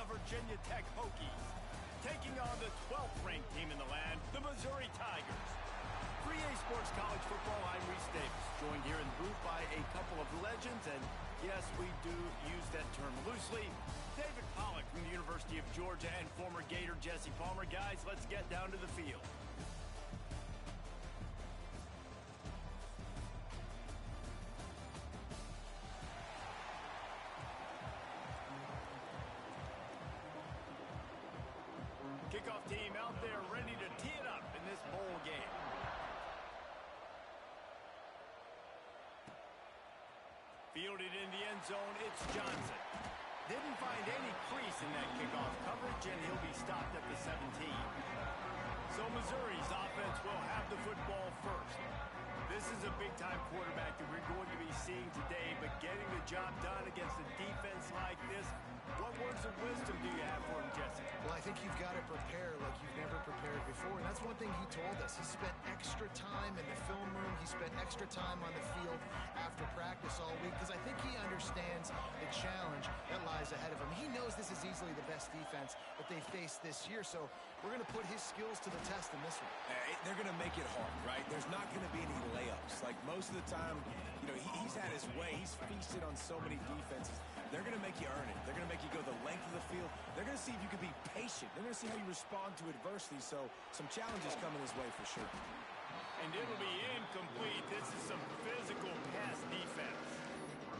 Virginia Tech Hokies, taking on the 12th-ranked team in the land, the Missouri Tigers. For EA Sports College Football, I'm Reese Davis, joined here in the booth by a couple of legends, and yes, we do use that term loosely. David Pollack from the University of Georgia and former Gator Jesse Palmer. Guys, let's get down to the field. Kickoff team out there ready to tee it up in this bowl game. Fielded in the end zone, it's Johnson. Didn't find any crease in that kickoff coverage, and he'll be stopped at the 17. So Missouri's offense will have the football first. This is a big-time quarterback that we're going to be seeing today, but getting the job done against a defense like this, what words of wisdom do you have for him, Jesse? Well, I think you've got to prepare like you've never prepared before, and that's one thing he told us. He spent extra time in the film room. He spent extra time on the field after practice all week because I think he understands the challenge that lies ahead of him. He knows this is easily the best defense that they faced this year, so we're going to put his skills to the test in this one. They're going to make it hard, right? There's not going to be any layups. Like most of the time, you know, he's had his way. He's feasted on so many defenses. They're going to make you earn it. They're going to make you go the length of the field. They're going to see if you can be patient. They're going to see how you respond to adversity. So some challenges coming his way for sure. And it'll be incomplete. This is some physical pass defense.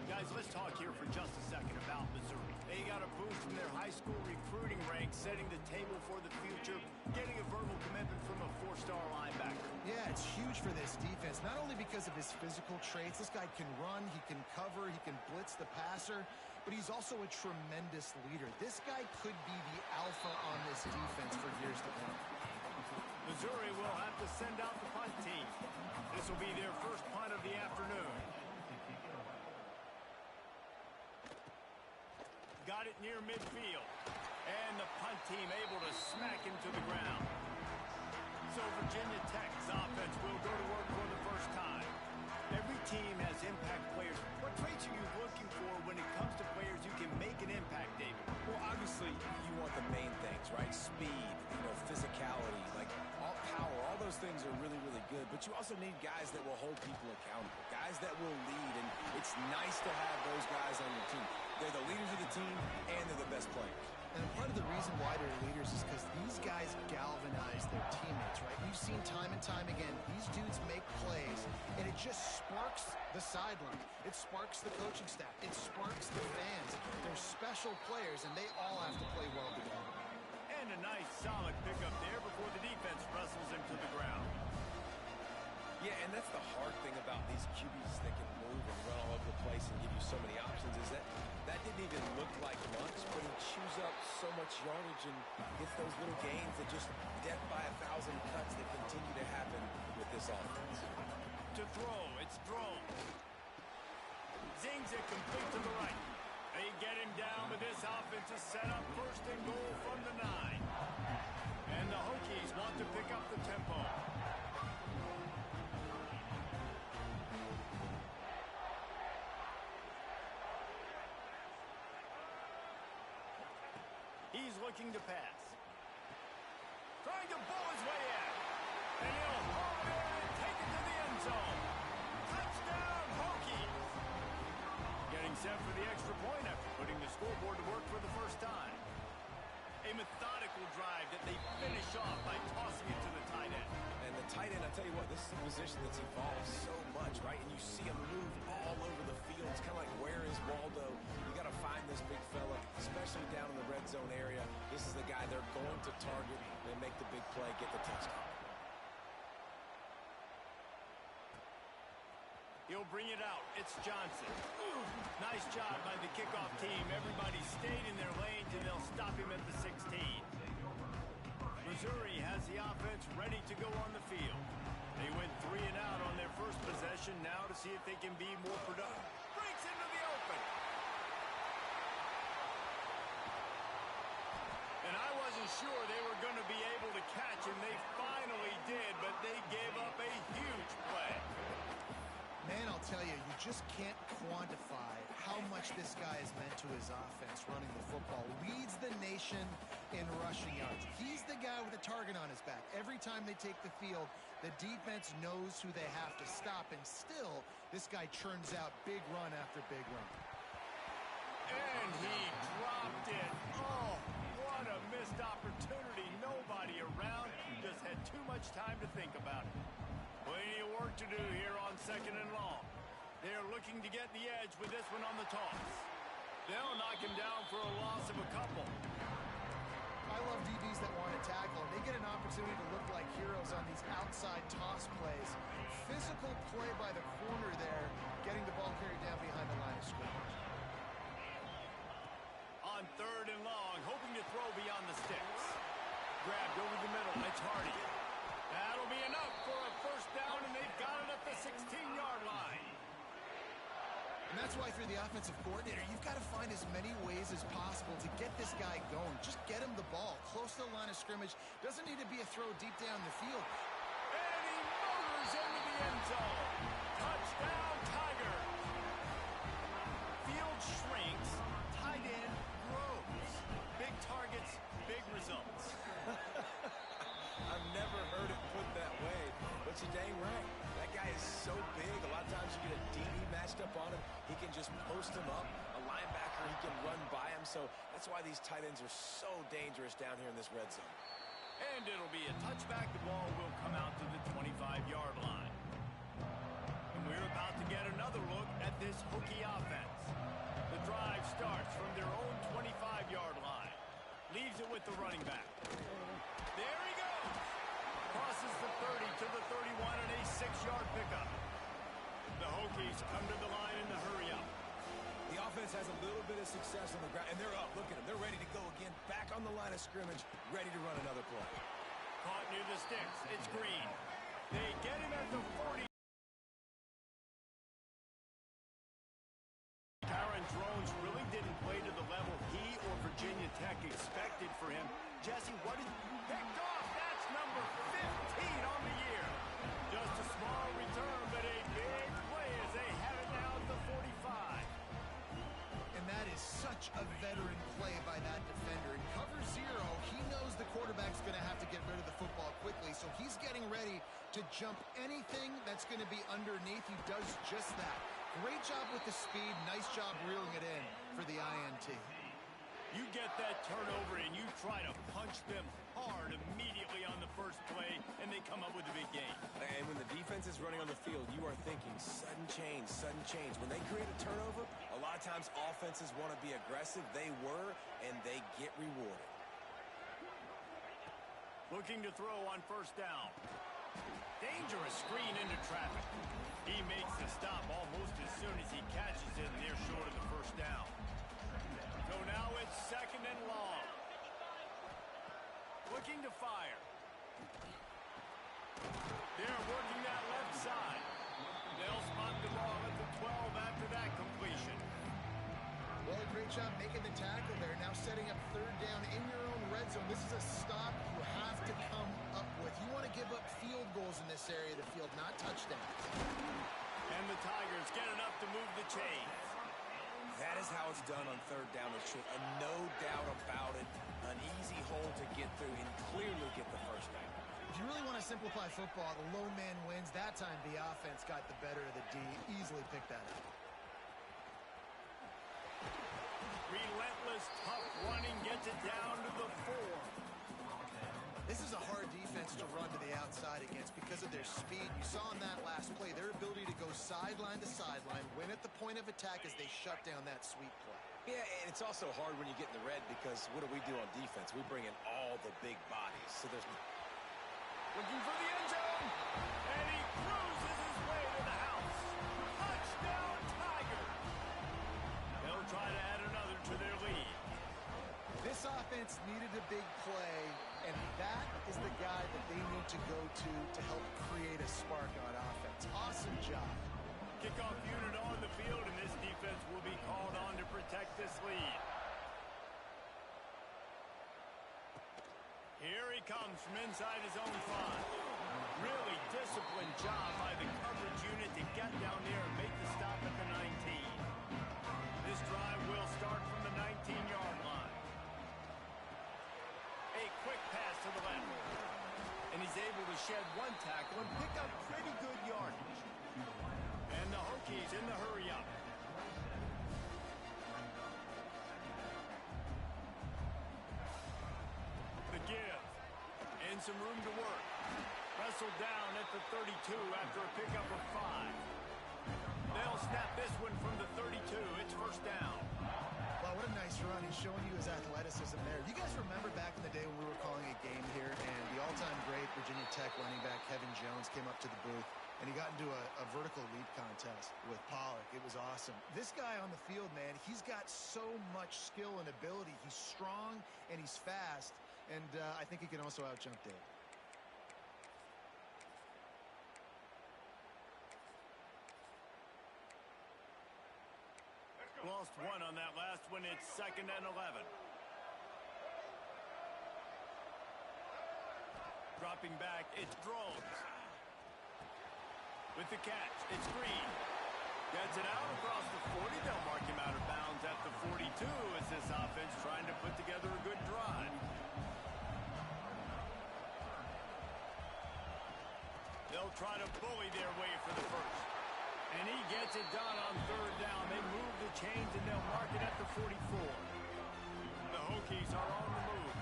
Guys, let's talk here for just a second about Missouri. They got a boost from their high school recruiting ranks, setting the table for the future, getting a verbal commitment from a four-star linebacker. Yeah, it's huge for this defense, not only because of his physical traits. This guy can run, he can cover, he can blitz the passer, but he's also a tremendous leader. This guy could be the alpha on this defense for years to come. Missouri will have to send out the punt team. This will be their first punt of the afternoon. Got it near midfield. And the punt team able to smack him to the ground. So Virginia Tech's offense will go to work for the first time. Every team has impact players. What traits are you looking for when it comes to players who can make an impact, David? Well, obviously, you want the main things, right? Speed, physicality, like all power, all those things are really, really good. But you also need guys that will hold people accountable, guys that will lead, and it's nice to have those guys on your team. They're the leaders of the team, and they're the best players. And part of the reason why they're leaders is because these guys galvanize their teammates, right? We've seen time and time again, these dudes make plays, and it just sparks the sideline. It sparks the coaching staff. It sparks the fans. They're special players, and they all have to play well together. And a nice, solid pickup there before the defense wrestles him to the ground. Yeah, and that's the hard thing about these QBs that can move and run all over the place and give you so many options is that didn't even look like much, but he chews up so much yardage and gets those little gains that just death by 1,000 cuts that continue to happen with this offense. To throw, it's thrown. Zings it complete to the right. They get him down, but this offense is set up first and goal from the 9. And the Hokies want to pick up the tempo. He's looking to pass. Trying to pull his way in. And he'll haul it in and take it to the end zone. Touchdown, Hokies. Getting set for the extra point after putting the scoreboard to work for the first time. A methodical drive that they finish off by tossing it to the tight end. And the tight end, I tell you what, this is a position that's evolved so much, right? And you see him move all over the field. It's kind of like, where is Waldo? You got to find this big fella, especially down in the red zone area. This is the guy they're going to target and make the big play, get the touchdown. He'll bring it out. It's Johnson. Nice job by the kickoff team. Everybody stayed in their lanes, and they'll stop him at the 16. Missouri has the offense ready to go on the field. They went 3 and out on their first possession. Now to see if they can be more productive. Breaks into the open. And I wasn't sure they were going to be able to catch him. They finally did, but they gave up a huge play. Man, tell you, you just can't quantify how much this guy has meant to his offense running the football. football, leads the nation in rushing yards. He's the guy with a target on his back. Every time they take the field, the defense knows who they have to stop, and still, this guy churns out big run after big run. And he dropped it. Oh, what a missed opportunity. Nobody around. Just had too much time to think about it. Plenty of work to do here on 2nd and long. They're looking to get the edge with this one on the toss. They'll knock him down for a loss of a couple. I love DBs that want to tackle. They get an opportunity to look like heroes on these outside toss plays. Physical play by the corner there, getting the ball carried down behind the line of scrimmage. On 3rd and long, hoping to throw beyond the sticks. Grabbed over the middle. It's Hardy. That'll be enough for a first down, and they've got it at the 16-yard line. And that's why, if you're the offensive coordinator, you've got to find as many ways as possible to get this guy going. Just get him the ball close to the line of scrimmage. Doesn't need to be a throw deep down the field. And he motors into the end zone. Touchdown, Tiger. Field shrinks. Tight end grows. Big targets, big results. I've never heard it put that way, but you're dang right. That guy is so big. A lot of times you get a DB matched up on him. He can just post him up. A linebacker, he can run by him. So that's why these tight ends are so dangerous down here in this red zone. And it'll be a touchback. The ball will come out to the 25-yard line. And we're about to get another look at this Hokie offense. The drive starts from their own 25-yard line. Leaves it with the running back. There he goes. Crosses the 30 to the 31 and a 6-yard pickup. The Hokies come to the line in the hurry up. The offense has a little bit of success on the ground, and they're up. Look at them. They're ready to go again. Back on the line of scrimmage, ready to run another play. Caught near the sticks. It's Green. They get him at the 40. Karen Drones really didn't play to the level he or Virginia Tech expected for him. Jesse, what is picked off? That's number 15 on the year. Just a small return, but a big play as they have it now at the 45. And that is such a veteran play by that defender. In cover 0, he knows the quarterback's going to have to get rid of the football quickly, so he's getting ready to jump anything that's going to be underneath. He does just that. Great job with the speed. Nice job reeling it in for the INT. You get that turnover and you try to punch them hard immediately on the first play, and they come up with a big game. And when the defense is running on the field, you are thinking sudden change, sudden change. When they create a turnover, a lot of times offenses want to be aggressive. They were, and they get rewarded. Looking to throw on first down. Dangerous screen into traffic. He makes the stop almost as soon as he catches it, and they're short of the first down. So now it's 2nd and long. Looking to fire. They're working that left side. They'll spot the ball at the 12 after that completion. Well, a great job making the tackle there. Now setting up 3rd down in your own red zone. This is a stop you have to come up with. You want to give up field goals in this area of the field, not touchdowns. And the Tigers get enough to move the chains. That is how it's done on 3rd down and short. No doubt about it. An easy hole to get through and clearly get the first down. If you really want to simplify football, the low man wins. That time the offense got the better of the D. Easily picked that up. Relentless, tough running gets it down to the 4. This is a hard defense to run to the outside against because of their speed. You saw in that last play their ability to go sideline to sideline, win at the point of attack as they shut down that sweep play. Yeah, and it's also hard when you get in the red because what do we do on defense? We bring in all the big bodies. So there's looking for the end zone, and he cruises his way to the house. Touchdown, Tigers! They'll try to add another to their lead. This offense needed a big play, and that is the guy that they need to go to help create a spark on offense. Awesome job. Kickoff unit on the field, and this defense will be called on to protect this lead. Here he comes from inside his own 5. Really disciplined job by the coverage unit to get down there and make the stop at the 19. This drive will start from the 19-yard line. tackle and pick up pretty good yardage. And the Hokies in the hurry-up. The give. And some room to work. Wrestled down at the 32 after a pickup of 5. They'll snap this one from the 32. It's first down. Wow, what a nice run. He's showing you his athleticism there. You guys remember back in the day when we were calling a game here and the all-time great Virginia Tech running back Kevin Jones came up to the booth and he got into a vertical leap contest with Pollock. It was awesome. This guy on the field, man, he's got so much skill and ability. He's strong and he's fast, and I think he can also out-jump Dave. Lost one on that last one. It's 2nd and 11. Dropping back, it's Drones. With the catch, it's Green. Gets it out across the 40. They'll mark him out of bounds at the 42 as this offense trying to put together a good drive. They'll try to bully their way for the first. And he gets it done on 3rd down. They move the chains and they'll mark it at the 44. The Hokies are on the move.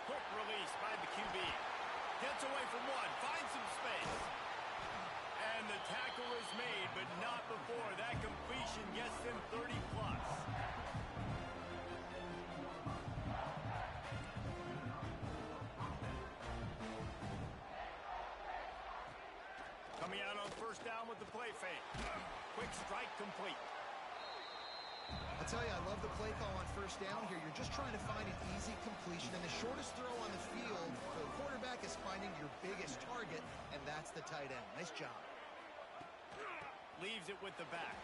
Quick release by the QB. Gets away from one, finds some space. And the tackle is made, but not before that completion gets them 30+. Coming out on 1st down with the play fake. Quick strike complete. I tell you, I love the play call on 1st down here. You're just trying to find an easy completion, and the shortest throw on the field, the quarterback is finding your biggest target, and that's the tight end. Nice job. Leaves it with the back.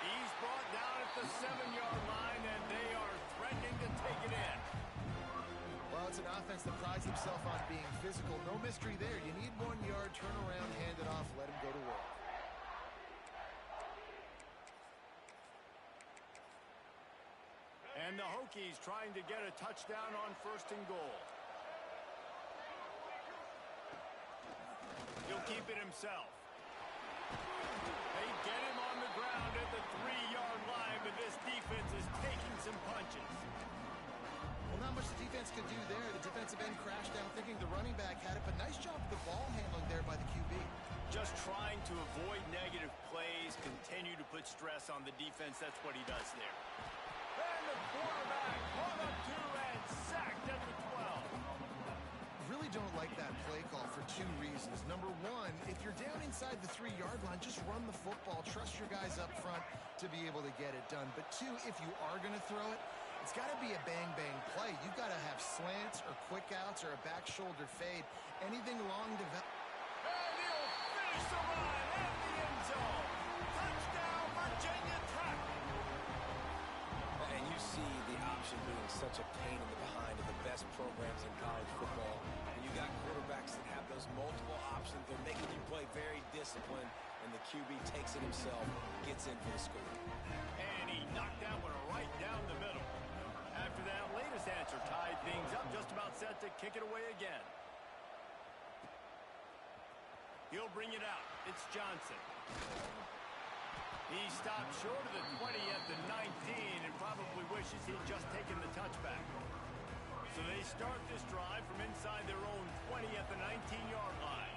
He's brought down at the 7-yard line, and they are threatening to take it in. Well, it's an offense that prides himself on being physical. No mystery there. You need 1 yard, turn around, hand it off, let him go to work. And the Hokies trying to get a touchdown on 1st and goal. He'll keep it himself. They get him on the ground at the 3-yard line, but this defense is taking some punches. Well, not much the defense could do there. The defensive end crashed down thinking the running back had it, but nice job with the ball handling there by the QB. Just trying to avoid negative plays, continue to put stress on the defense. That's what he does there. And the quarterback caught up to and sacked at the 12. Really don't like that play call for 2 reasons. Number one, if you're down inside the 3-yard line, just run the football. Trust your guys up front to be able to get it done. But 2, if you are going to throw it, it's got to be a bang-bang play. You've got to have slants or quick outs or a back shoulder fade. Anything long develop. And he'll finish the run in the end zone. Touchdown, Virginia Tech. And you see the option being such a pain in the behind of the best programs in college football. And you got quarterbacks that have those multiple options. They're making you play very disciplined, and the QB takes it himself, gets in for the score. And he knocked that one right down the middle. After that latest answer tied things up, just about set to kick it away again. He'll bring it out. It's Johnson. He stopped short of the 20 at the 19 and probably wishes he'd just taken the touchback. So they start this drive from inside their own 20 at the 19-yard line.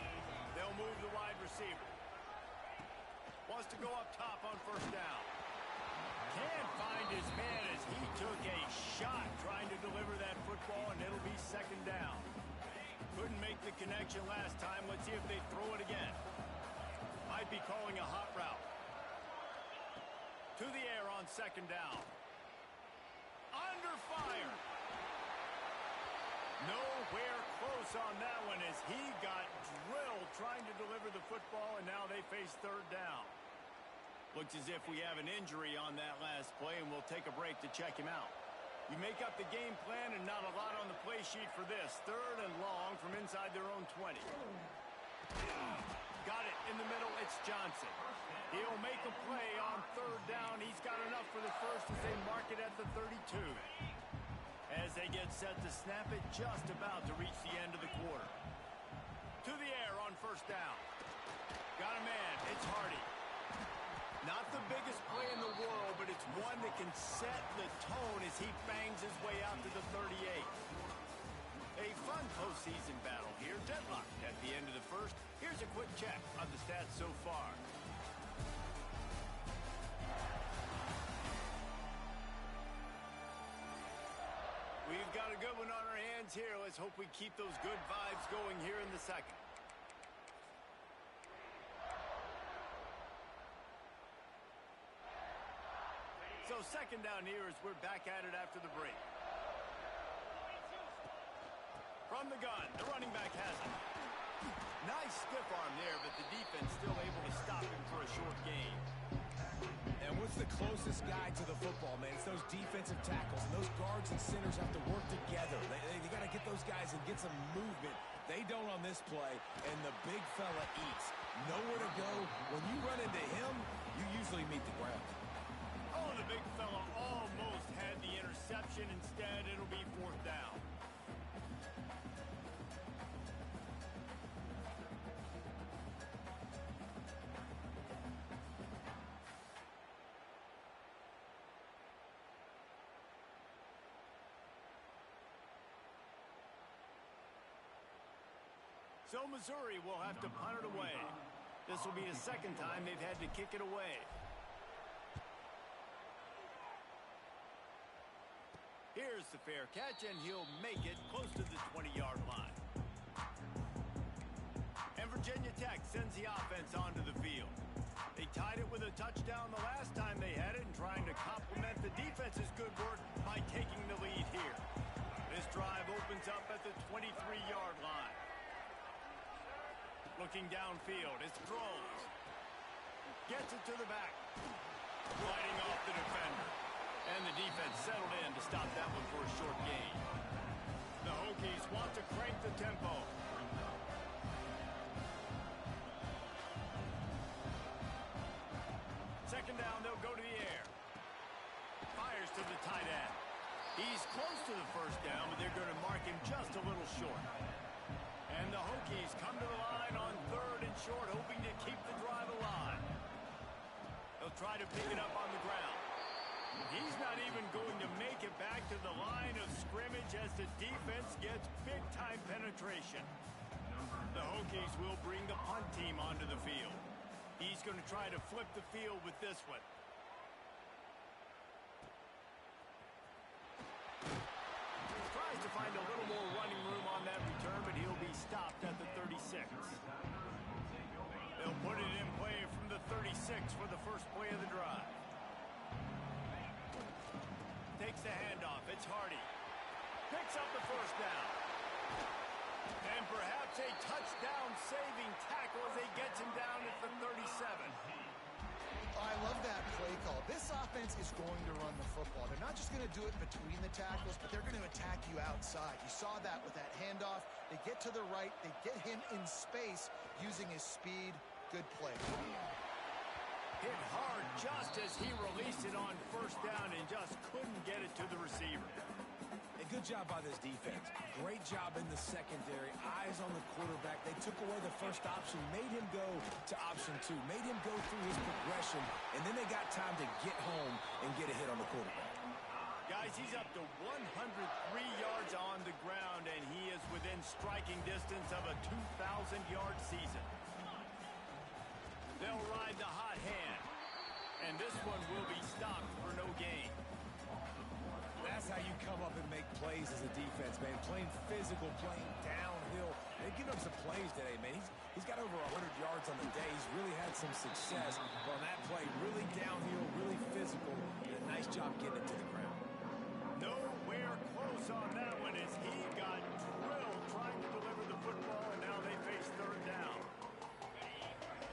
They'll move the wide receiver. Wants to go up top on 1st down. Can't find his man as he took a shot trying to deliver that football, and it'll be 2nd down. Couldn't make the connection last time. Let's see if they throw it again. Might be calling a hot route. To the air on 2nd down. Under fire. Nowhere close on that one as he got drilled trying to deliver the football, and now they face 3rd down. Looks as if we have an injury on that last play, and we'll take a break to check him out. You make up the game plan and not a lot on the play sheet for this. 3rd and long from inside their own 20. Got it in the middle. It's Johnson. He'll make a play on third down. He's got enough for the first as they mark it at the 32. As they get set to snap it, just about to reach the end of the quarter. To the air on first down. Got a man. It's Hardy. Not the biggest play in the world, but it's one that can set the tone as he bangs his way out to the 38. A fun postseason battle here. Deadlocked at the end of the first. Here's a quick check on the stats so far. We've got a good one on our hands here. Let's hope we keep those good vibes going here in the second. So second down here as we're back at it after the break. From the gun, the running back has it. Nice stiff arm there, but the defense still able to stop him for a short gain. And what's the closest guy to the football, man? It's those defensive tackles. And those guards and centers have to work together. They got to get those guys and get some movement. They don't on this play, and the big fella eats. Nowhere to go. When you run into him, you usually meet the ground. Oh, the big fella almost had the interception. Instead, it'll be fourth down. So Missouri will have to punt it away. This will be the second time they've had to kick it away. Here's the fair catch, and he'll make it close to the 20-yard line. And Virginia Tech sends the offense onto the field. They tied it with a touchdown the last time they had it and trying to complement the defense's good work by taking the lead here. This drive opens up at the 23-yard line. Looking downfield, it's throws. Gets it to the back. Gliding off the defender. And the defense settled in to stop that one for a short gain. The Hokies want to crank the tempo. Second down, they'll go to the air. Fires to the tight end. He's close to the first down, but they're going to mark him just a little short. And the Hokies come to the line on third and short, hoping to keep the drive alive. They'll try to pick it up on the ground. He's not even going to make it back to the line of scrimmage as the defense gets big-time penetration. The Hokies will bring the punt team onto the field. He's going to try to flip the field with this one. Tries to find a little more running room on that return, but he'll be stopped at the 36. They'll put it in play from the 36 for the first play of the drive. Takes the handoff. It's Hardy. Picks up the first down. And perhaps a touchdown-saving tackle as they get him down at the 37. I love that play call. This offense is going to run the football. They're not just going to do it between the tackles, but they're going to attack you outside. You saw that with that handoff. They get to the right. They get him in space using his speed. Good play. Hit hard just as he released it on first down and just couldn't get it to the receiver. A good job by this defense. Great job in the secondary. Eyes on the quarterback. They took away the first option, made him go to option two, made him go through his progression, and then they got time to get home and get a hit on the quarterback. Guys, he's up to 103 yards on the ground, and he is within striking distance of a 2,000-yard season. They'll ride the hot hand, and this one will be stopped for no gain. That's how you come up and make plays as a defense, man. Playing physical, playing downhill. They've given up some plays today, man. He's got over 100 yards on the day. He's really had some success on that play. Really downhill, really physical. And a nice job getting it to the ground. Nowhere close on that one as he got drilled trying to deliver the football, and now they face third down.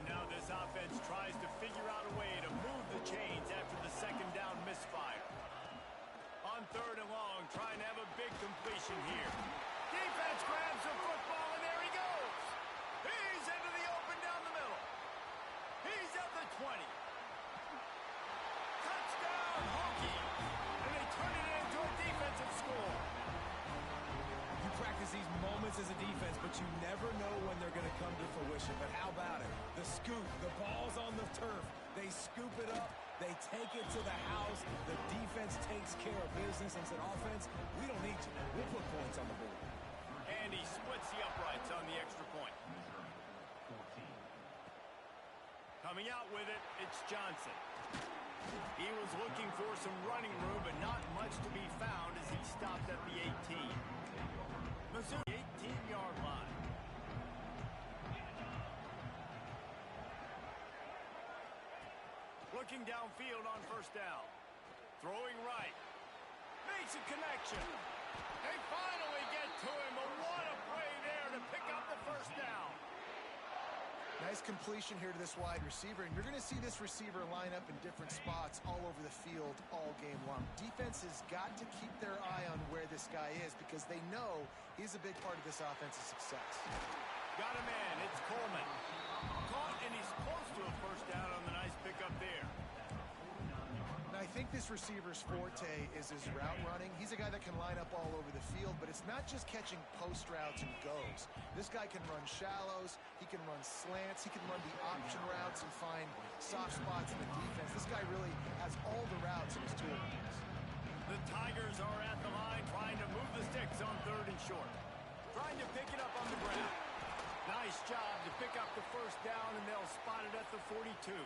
Now this offense tries to figure out a way to move the chains after the second down misfire. On third and long, trying to have a big completion here. Defense grabs the football, and there he goes. He's into the open down the middle. Touchdown, Hokie! And they turn it into a defensive score. You practice these moments as a defense, but you never know when they're going to come to fruition. But how about it? The scoop, the ball's on the turf. They scoop it up. They take it to the house. The defense takes care of business and said, offense, we don't need you. We'll put points on the board. And he splits the uprights on the extra point. Coming out with it, it's Johnson. He was looking for some running room, but not much to be found as he stopped at the 18. Missouri, 18-yard line. Looking downfield on first down. Throwing right. Makes a connection. They finally get to him, but what a play there to pick up the first down. Nice completion here to this wide receiver, and you're going to see this receiver line up in different spots all over the field all game long. Defense has got to keep their eye on where this guy is because they know he's a big part of this offense's success. Got a man, it's Coleman. Caught, and he's close to a first down on the nice pickup there. Now, I think this receiver's forte is his route running. He's a guy that can line up all over the field, but it's not just catching post routes and goes. This guy can run shallows, he can run slants, he can run the option routes and find soft spots in the defense. This guy really has all the routes in his toolbox. The Tigers are at the line trying to move the sticks on 3rd and short. Trying to pick it up on the ground. Nice job to pick up the first down, and they'll spot it at the 42.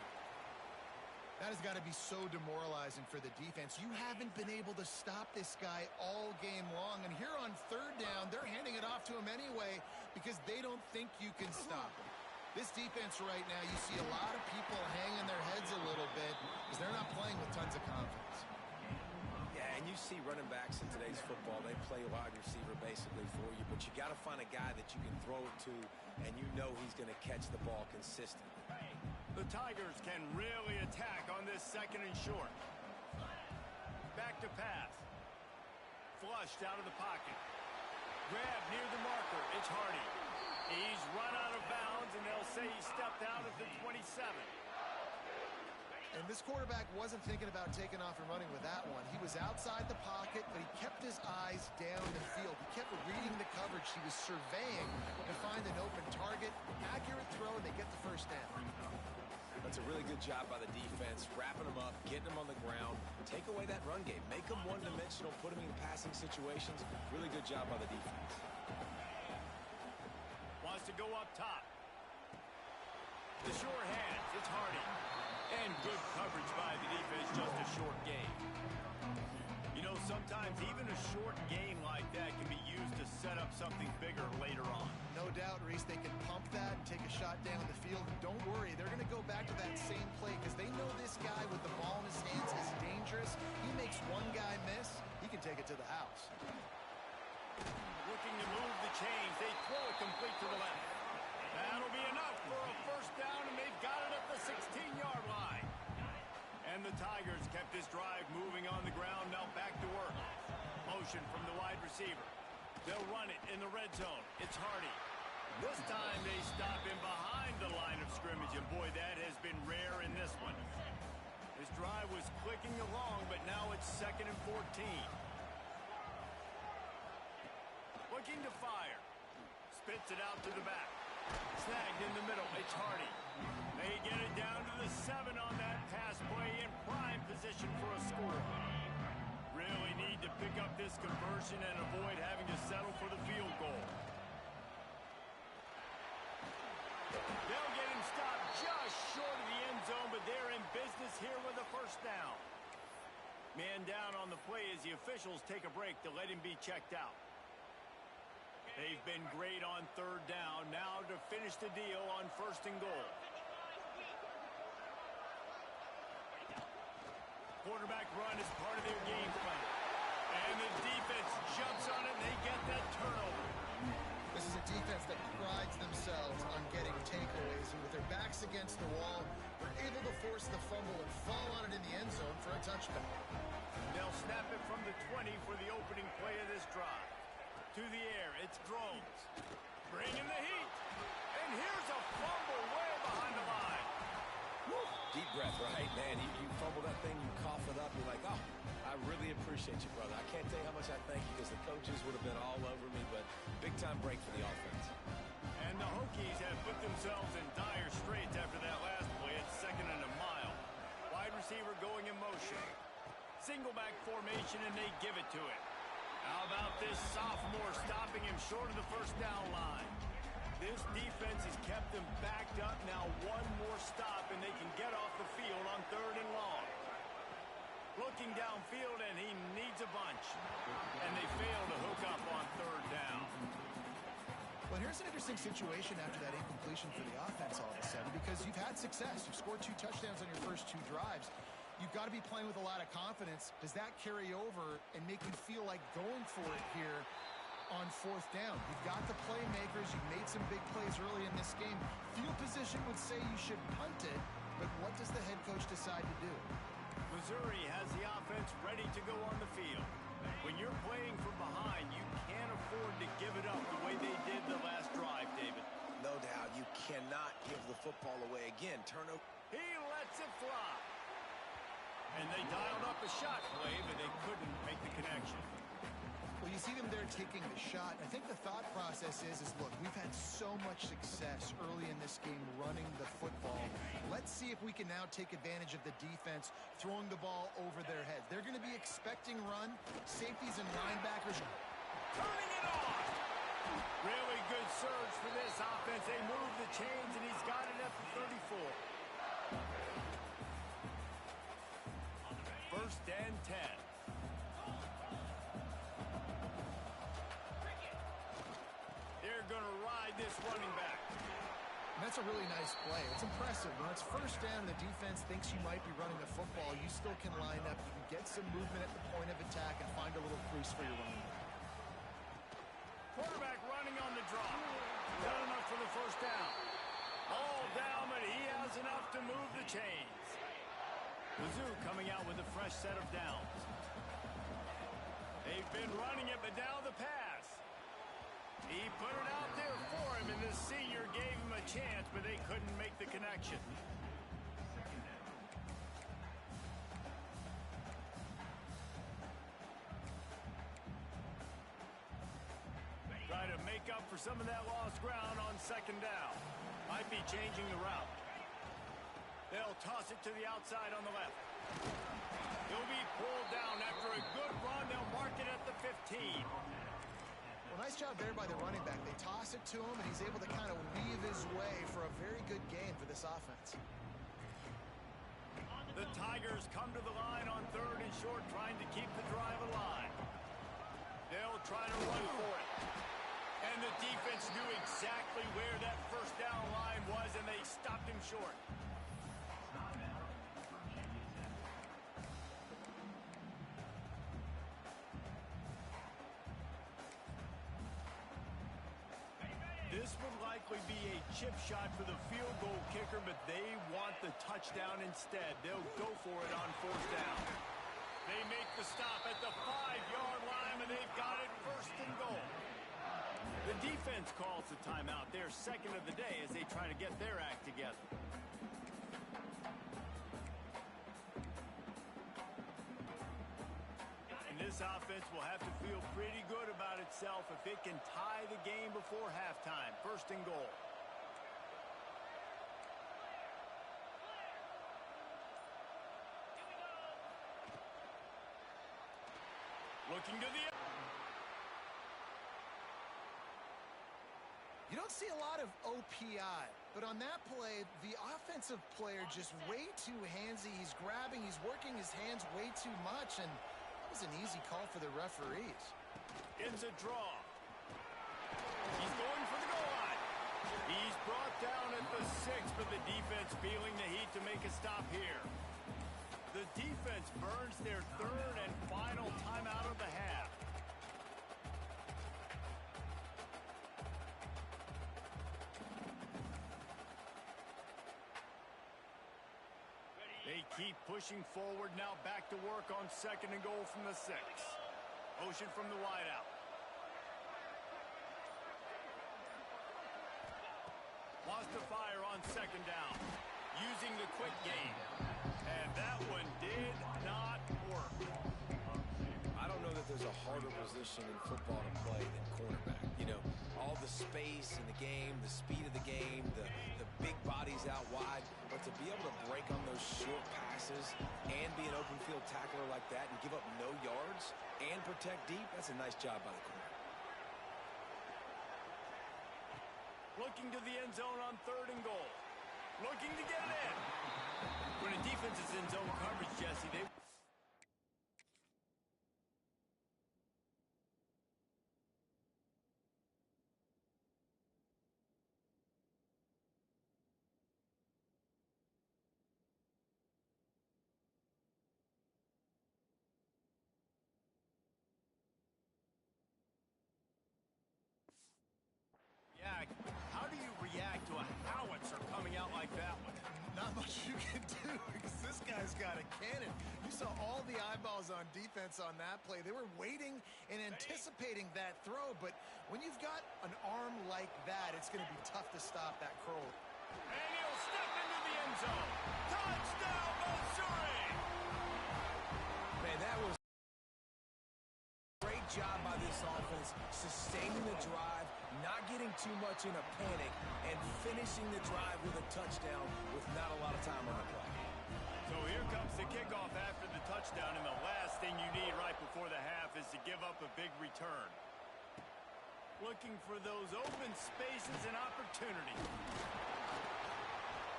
That has got to be so demoralizing for the defense. You haven't been able to stop this guy all game long. And here on 3rd down, they're handing it off to him anyway because they don't think you can stop him. This defense right now, you see a lot of people hanging their heads a little bit because they're not playing with tons of confidence. Yeah, and you see running backs in today's football, they play wide receiver basically for you, but you got to find a guy that you can throw it to, and you know he's going to catch the ball consistently. The Tigers can really attack on this 2nd and short. Back to pass. Flushed out of the pocket. Grab near the marker. It's Hardy. He's run out of bounds, and they'll say he stepped out at the 27. And this quarterback wasn't thinking about taking off and running with that one. He was outside the pocket, but he kept his eyes down the field. He kept reading the coverage. He was surveying to find an open target. Accurate throw, and they get the first down. That's a really good job by the defense, wrapping them up, getting them on the ground, take away that run game, make them one-dimensional, put them in passing situations. Really good job by the defense. Wants to go up top. The short hands, it's Hardy. And good coverage by the defense, just a short game. You know, sometimes even a short game like that can be used to set up something bigger later on. No doubt, Reese, they can pump that and take a shot down the field. And don't worry, they're going to go back to that same play because they know this guy with the ball in his hands is dangerous. He makes one guy miss, he can take it to the house. Looking to move the chains. They throw it complete to the left. That'll be enough for a first down, and they've got it at the 16-yard line. And the Tigers kept this drive moving on the ground. Now back to work. Motion from the wide receiver. They'll run it in the red zone. It's Hardy. This time they stop him behind the line of scrimmage, and boy, that has been rare in this one. This drive was clicking along, but now it's 2nd and 14. Looking to fire. Spits it out to the back. Snagged in the middle. It's Hardy. They get it down to the 7 on that pass play in prime position for a score. Really need to pick up this conversion and avoid having to settle for the field goal. They'll get him stopped just short of the end zone, but they're in business here with a first down. Man down on the play as the officials take a break to let him be checked out. They've been great on 3rd down. Now to finish the deal on 1st and goal. Quarterback run is part of their game plan. And the defense jumps on it, and they get that turnover. This is a defense that prides themselves on getting takeaways, and with their backs against the wall, they're able to force the fumble and fall on it in the end zone for a touchback. They'll snap it from the 20 for the opening play of this drive. To the air, it's Drones. Bringing the heat. And here's a fumble way behind the line. Woo! Deep breath, right? Man, you fumble that thing, you cough it up, you're like, oh, I really appreciate you, brother. I can't tell you how much I thank you because the coaches would have been all over me, but big-time break for the offense. And the Hokies have put themselves in dire straits after that last play at 2nd and a mile. Wide receiver going in motion. Single back formation, and they give it to him. How about this sophomore stopping him short of the first down line? This defense has kept them backed up. Now one more stop, and they can get off the field on 3rd and long. Looking downfield, and he needs a bunch. And they fail to hook up on 3rd down. Well, here's an interesting situation after that incompletion for the offense all of a sudden, because you've had success. You've scored 2 touchdowns on your first 2 drives. You've got to be playing with a lot of confidence. Does that carry over and make you feel like going for it here on 4th down? You've got the playmakers. You've made some big plays early in this game. Field position would say you should punt it, but what does the head coach decide to do? Missouri has the offense ready to go on the field. When you're playing from behind, you can't afford to give it up the way they did the last drive, David. No doubt, you cannot give the football away. Again, turnover. He lets it fly. And they dialed up a shot play, but they couldn't make the connection. Well, you see them there taking the shot. I think the thought process is look, we've had so much success early in this game running the football. Let's see if we can now take advantage of the defense throwing the ball over their heads. They're going to be expecting run. Safeties and linebackers turning it on. Really good surge for this offense. They move the chains, and he's got it at the 34. 1st and 10. They're going to ride this running back. And that's a really nice play. It's impressive. When it's 1st down, the defense thinks you might be running the football. You still can line up. You can get some movement at the point of attack and find a little crease for your running back. Quarterback running on the draw. Not enough for the 1st down. All down, but he has enough to move the chains. Mizzou coming out with a fresh set of downs. They've been running it, but now the pass. He put it out there for him, and the senior gave him a chance, but they couldn't make the connection. Try to make up for some of that lost ground on 2nd down. Might be changing the route. They'll toss it to the outside on the left. He'll be pulled down after a good run. They'll mark it at the 15. Well, nice job there by the running back. They toss it to him, and he's able to kind of weave his way for a very good game for this offense. The Tigers come to the line on 3rd and short, trying to keep the drive alive. They'll try to run for it. And the defense knew exactly where that 1st down line was, and they stopped him short. This would likely be a chip shot for the field goal kicker, but they want the touchdown instead. They'll go for it on 4th down. They make the stop at the 5-yard line, and they've got it 1st and goal. The defense calls the timeout. They're 2nd of the day as they try to get their act together. And this offense will have to feel pretty good about itself if it can tie the game before halftime. 1st and goal. Looking to the... You don't see a lot of OPI, but on that play, the offensive player just way too handsy. He's grabbing, he's working his hands way too much, and that was an easy call for the referees. It's a draw. He's going for the goal line. He's brought down at the 6, but the defense feeling the heat to make a stop here. The defense burns their 3rd and final timeout of the half. They keep pushing forward, now back to work on 2nd and goal from the 6. Motion from the wideout. Wants to fire on 2nd down. Using the quick game. And that one did not work. I don't know that there's a harder position in football to play than cornerback. You know, all the space in the game, the speed of the game, the big bodies out wide. But to be able to break on those short passes and be an open field tackler like that and give up no yards and protect deep, that's a nice job by the corner. Looking to the end zone on 3rd and goal. Looking to get it in. When a defense is in zone coverage, Jesse, they... How do you react to a howitzer coming out like that one? Not much you can do because this guy's got a cannon. You saw all the eyeballs on defense on that play. They were waiting and anticipating that throw, but when you've got an arm like that, it's going to be tough to stop that curl. And he'll step into the end zone. Touchdown, Missouri! Man, that was a great job by this offense, sustaining the drive, not getting too much in a panic, and finishing the drive with a touchdown with not a lot of time on the clock. So here comes the kickoff after the touchdown, and the last thing you need right before the half is to give up a big return. Looking for those open spaces and opportunities.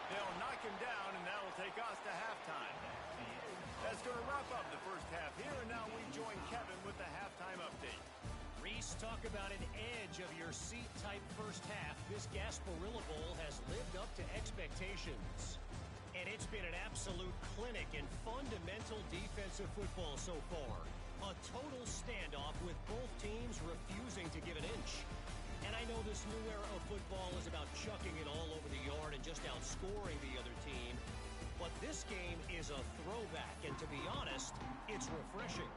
They'll knock him down, and that'll take us to halftime. That's going to wrap up the first half here, and now we join Kevin with the halftime update. Reese, talk about an edge of your seat type first half. This Gasparilla Bowl has lived up to expectations. And it's been an absolute clinic in fundamental defensive football so far. A total standoff with both teams refusing to give an inch. And I know this new era of football is about chucking it all over the yard and just outscoring the other team. But this game is a throwback, and to be honest, it's refreshing.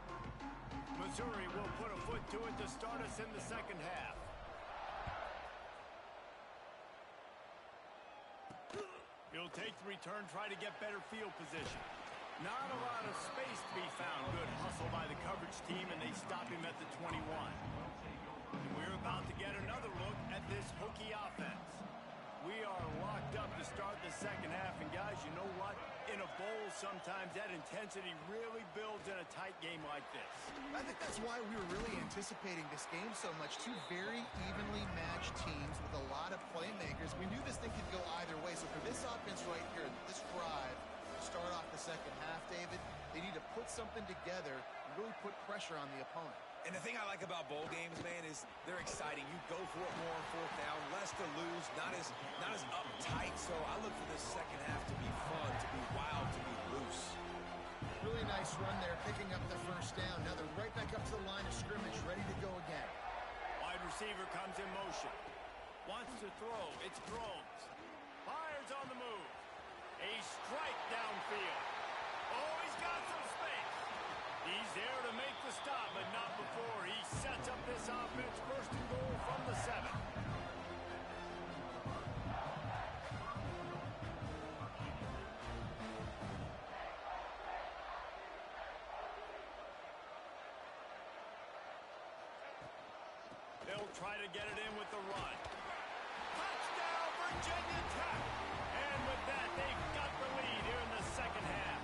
Missouri will put a foot to it to start us in the second half. He'll take the return, try to get better field position. Not a lot of space to be found. Good hustle by the coverage team, and they stop him at the 21. And we're about to get another look at this Hokie offense. We are locked up to start the second half, and guys, you know what? In a bowl, sometimes that intensity really builds in a tight game like this. I think that's why we were really anticipating this game so much. Two very evenly matched teams with a lot of playmakers. We knew this thing could go either way. So for this offense right here, this drive, to start off the second half, David, they need to put something together and really put pressure on the opponent. And the thing I like about bowl games, man, is they're exciting. You go for it more on 4th down, less to lose, not as uptight. So I look for this second half to be fun, to be wild, to be loose. Really nice run there, picking up the first down. Now they're right back up to the line of scrimmage, ready to go again. Wide receiver comes in motion. Wants to throw. It's Groves. Fires on the move. A strike downfield. Oh, he's got some space. He's there to make the stop, but not before he sets up this offense. 1st and goal from the 7. They'll try to get it in with the run. Touchdown, Virginia Tech. And with that, they've got the lead here in the second half.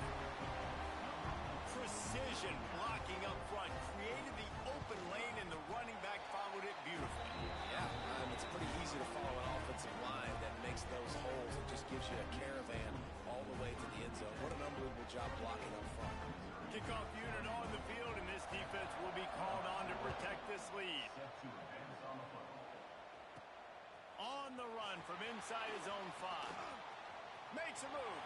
Precision blocking up front created the open lane, and the running back followed it beautifully. Yeah, it's pretty easy to follow an offensive line that makes those holes. It just gives you a caravan all the way to the end zone. What an unbelievable job blocking up front. Kickoff unit on the field, and this defense will be called on to protect this lead. On the run from inside his own 5. Makes a move.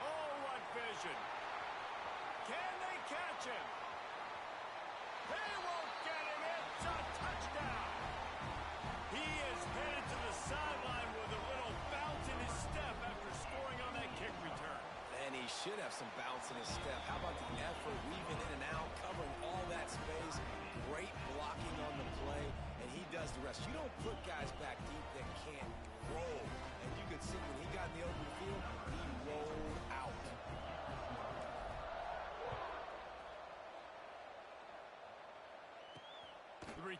Oh, what vision. Can they catch him? They won't get him. It's a touchdown. He is headed to the sideline with a little bounce in his step after scoring on that kick return. And he should have some bounce in his step. How about the effort, weaving in and out, covering all that space. Great blocking on the play, and he does the rest. You don't put guys back deep that can't roll. And you could see when he got in the open field, he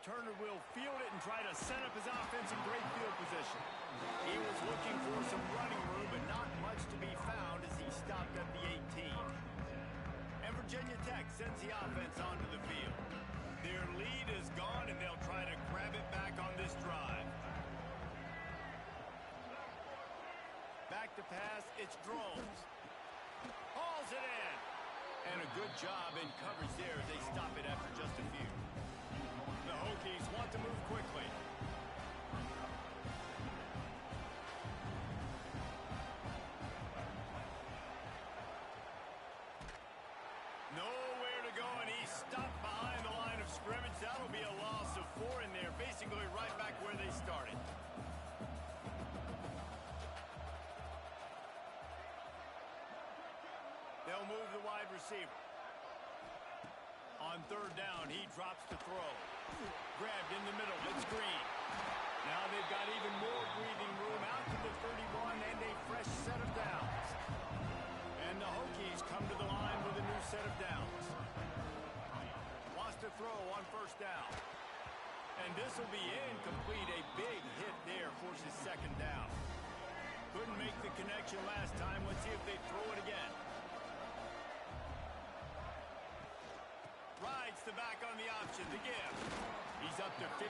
returner will field it and try to set up his offense in great field position. He was looking for some running room, but not much to be found as he stopped at the 18. And Virginia Tech sends the offense onto the field. Their lead is gone, and they'll try to grab it back on this drive. Back to pass, it's Drones. Hauls it in. And a good job in coverage there as they stop it after just a few. The Hokies want to move quickly. Nowhere to go, and he's stopped behind the line of scrimmage. That'll be a loss of 4 in there, basically right back where they started. They'll move the wide receiver. On third down, he drops to throw. Grabbed in the middle. It's Green. Now they've got even more breathing room out to the 31 and a fresh set of downs. And the Hokies come to the line with a new set of downs. Wants to throw on first down. And this will be incomplete. A big hit there forces second down. Couldn't make the connection last time. Let's see if they throw it again. Rides the back on the option, the give. He's up to 55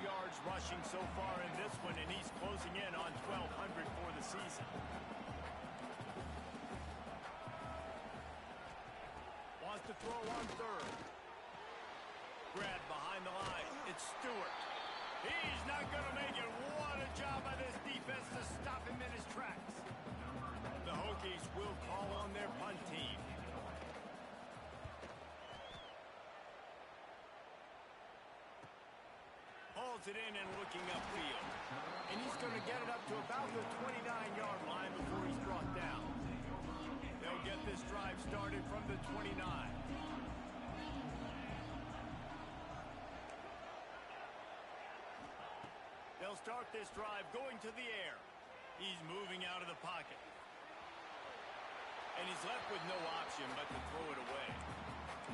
yards rushing so far in this one, and he's closing in on 1,200 for the season. Wants to throw on third. Grab behind the line. It's Stewart. He's not going to make it. What a job by this defense to stop him in his tracks. The Hokies will call on their punt team. Holds it in and looking upfield. And he's going to get it up to about the 29-yard line before he's brought down. They'll get this drive started from the 29. They'll start this drive going to the air. He's moving out of the pocket. And he's left with no option but to throw it away.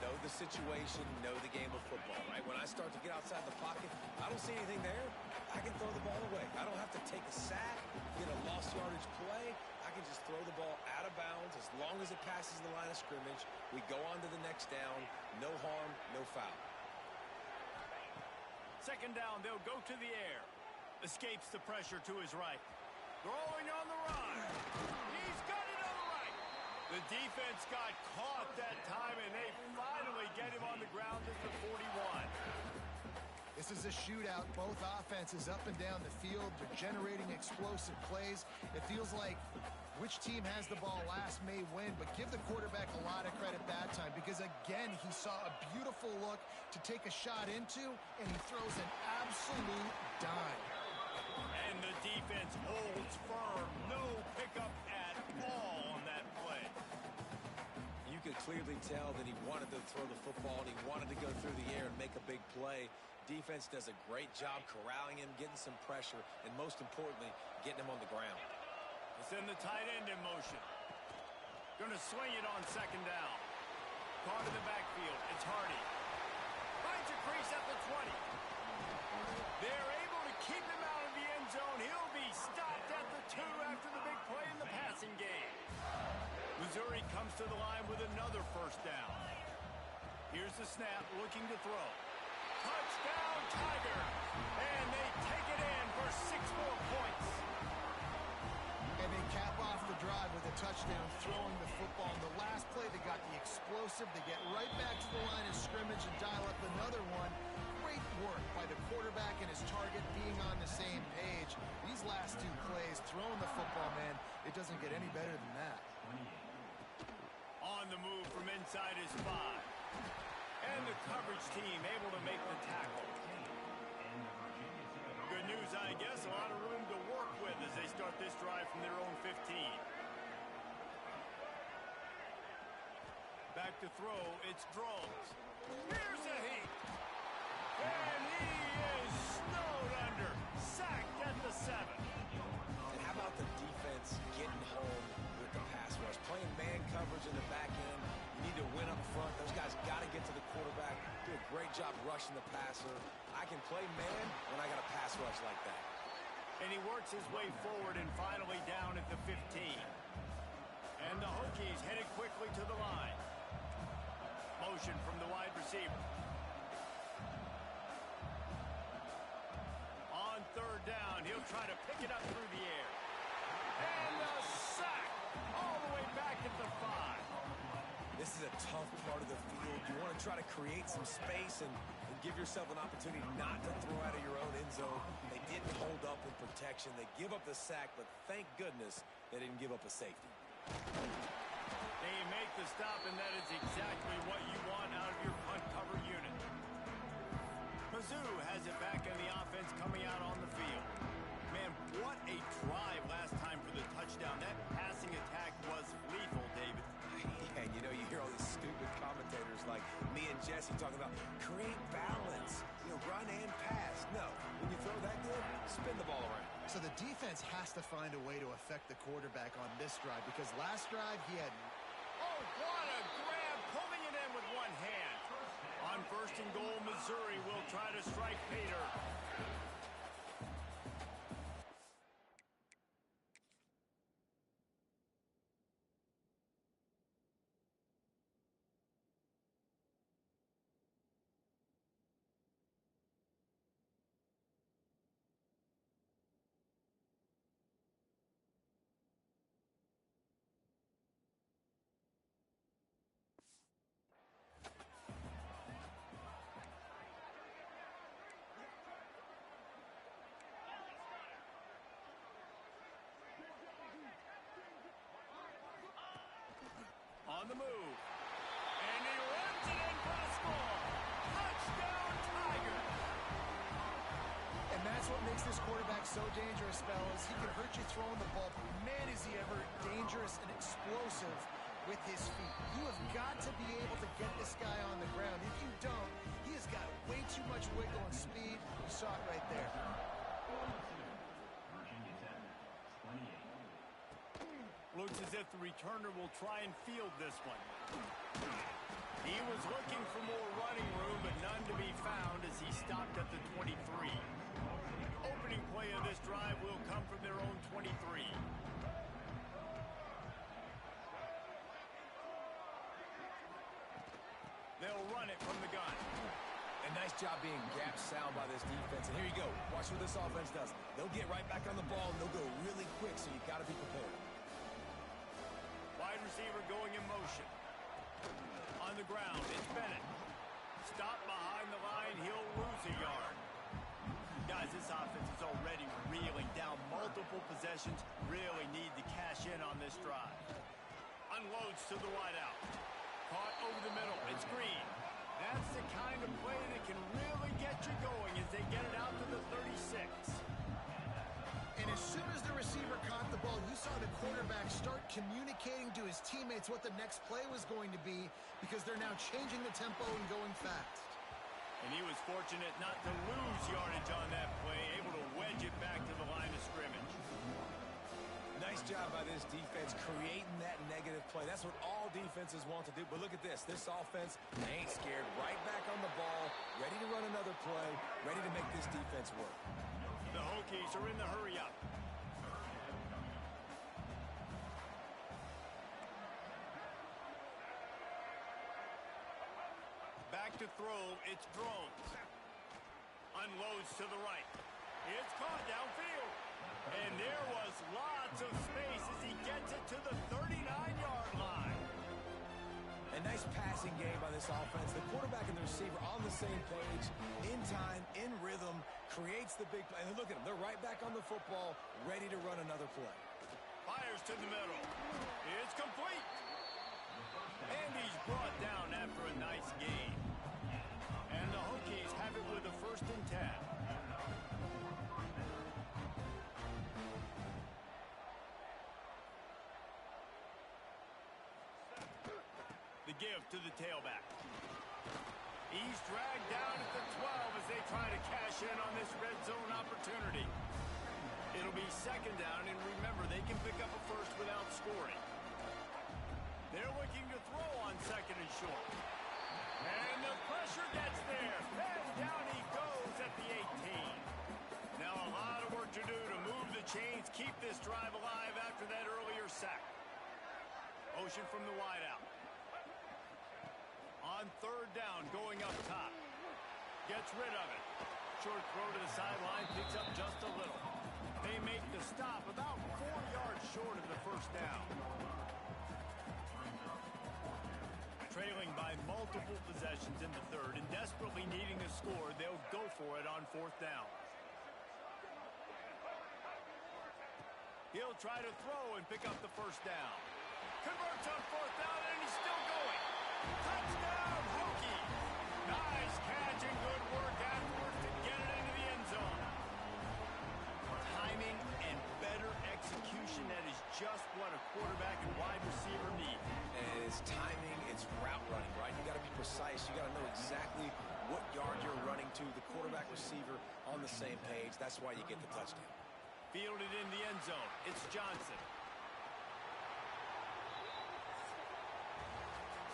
Know the situation, know the game of football, right? When I start to get outside the pocket, I don't see anything there. I can throw the ball away. I don't have to take a sack, get a lost yardage play. I can just throw the ball out of bounds as long as it passes the line of scrimmage. We go on to the next down. No harm, no foul. Second down, they'll go to the air. Escapes the pressure to his right. Throwing on the run. He's got it on the right. The defense got caught that time, and they finally get him on the ground at the 41. This is a shootout. Both offenses up and down the field. They're generating explosive plays. It feels like which team has the ball last may win, but give the quarterback a lot of credit that time because, again, he saw a beautiful look to take a shot into, and he throws an absolute dime. And the defense holds firm. No pickup at all on that play. You could clearly tell that he wanted to throw the football and he wanted to go through the air and make a big play. Defense does a great job corralling him, getting some pressure, and most importantly, getting him on the ground. It's in the tight end in motion. Going to swing it on second down. Caught in the backfield. It's Hardy. Finds a crease at the 20. They're able to keep him out of the end zone. He'll be stopped at the 2 after the big play in the passing game. Missouri comes to the line with another first down. Here's the snap, looking to throw. Touchdown, Tiger! And they take it in for 6 more points. And they cap off the drive with a touchdown, throwing the football. In the last play, they got the explosive. They get right back to the line of scrimmage and dial up another one. Great work by the quarterback and his target being on the same page. These last 2 plays, throwing the football, man, it doesn't get any better than that. On the move from inside his 5. And the coverage team able to make the tackle. Good news, I guess. A lot of room to work with as they start this drive from their own 15. Back to throw. It's Drones. Here's a heat. And he is snowed under. Sacked at the 7. And how about the defense getting home with the pass rush? Playing man coverage in the back end. You need to win up front. Those guys got to get to the quarterback. Do a great job rushing the passer. I can play man when I got a pass rush like that. And he works his way forward and finally down at the 15. And the Hokies headed quickly to the line. Motion from the wide receiver. On third down, he'll try to pick it up through the air. And a sack all the way back at the 5. This is a tough part of the field. You want to try to create some space and give yourself an opportunity not to throw out of your own end zone. They didn't hold up in protection. They give up the sack, but thank goodness they didn't give up a safety. They make the stop, and that is exactly what you want out of your punt cover unit. Mizzou has it back in the offense coming out on the field. Man, what a drive last time for the touchdown. That passing attack was lethal, David. Yeah, and you know, you hear all these stupid commentators like me and Jesse talking about create balance, run and pass. No, when you throw that good, spin the ball around. So the defense has to find a way to affect the quarterback on this drive, because last drive he had... Oh, what a grab, pulling it in with one hand. On first and goal, Missouri will try to strike Pater. On the move. And he runs it in for the score. Touchdown, Tiger. And that's what makes this quarterback so dangerous, fellas. He can hurt you throwing the ball, but man, is he ever dangerous and explosive with his feet. You have got to be able to get this guy on the ground. If you don't, he has got way too much wiggle and speed. You saw it right there. Looks as if the returner will try and field this one. He was looking for more running room, but none to be found as he stopped at the 23. Opening play of this drive will come from their own 23. They'll run it from the gun. A nice job being gap sound by this defense. And here you go. Watch what this offense does. They'll get right back on the ball, and they'll go really quick, so you got to be prepared. Wide receiver going in motion. On the ground, it's Bennett. Stop behind the line, he'll lose a yard. Guys, this offense is already reeling down multiple possessions. Really need to cash in on this drive. Unloads to the wideout. Caught over the middle, it's Green. That's the kind of play that can really get you going as they get it out to the 36. And as soon as the receiver caught the ball, you saw the quarterback start communicating to his teammates what the next play was going to be, because they're now changing the tempo and going fast. And he was fortunate not to lose yardage on that play, able to wedge it back to the line of scrimmage. Nice job by this defense creating that negative play. That's what all defenses want to do. But look at this. This offense, they ain't scared. Right back on the ball, ready to run another play, ready to make this defense work. The Hokies are in the hurry up. Back to throw, it's Drones. Unloads to the right. It's caught downfield. And there was lots of space as he gets it to the 39-yard line. A nice passing game by this offense. The quarterback and the receiver on the same page, in time, in rhythm, creates the big play. And look at them. They're right back on the football, ready to run another play. Fires to the middle. It's complete. And he's brought down after a nice gain. And the Hokies have it with a 1st and 10. The give to the tailback. He's dragged down at the 12 as they try to cash in on this red zone opportunity. It'll be 2nd down, and remember, they can pick up a first without scoring. They're looking to throw on 2nd and short. And the pressure gets there. And down he goes at the 18. Now a lot of work to do to move the chains, keep this drive alive after that earlier sack. Motion from the wideout. On third down, going up top. Gets rid of it. Short throw to the sideline, picks up just a little. They make the stop about 4 yards short of the first down. Trailing by multiple possessions in the third and desperately needing a score, they'll go for it on fourth down. He'll try to throw and pick up the first down. Converts on fourth down, and he's still going. Touchdown, Hokie! Nice catch and good work afterwards to get it into the end zone. Timing and better execution, that is just what a quarterback and wide receiver need. And it's timing, it's route running, right? You got to be precise. You got to know exactly what yard you're running to. The quarterback receiver on the same page. That's why you get the touchdown. Fielded in the end zone. It's Johnson.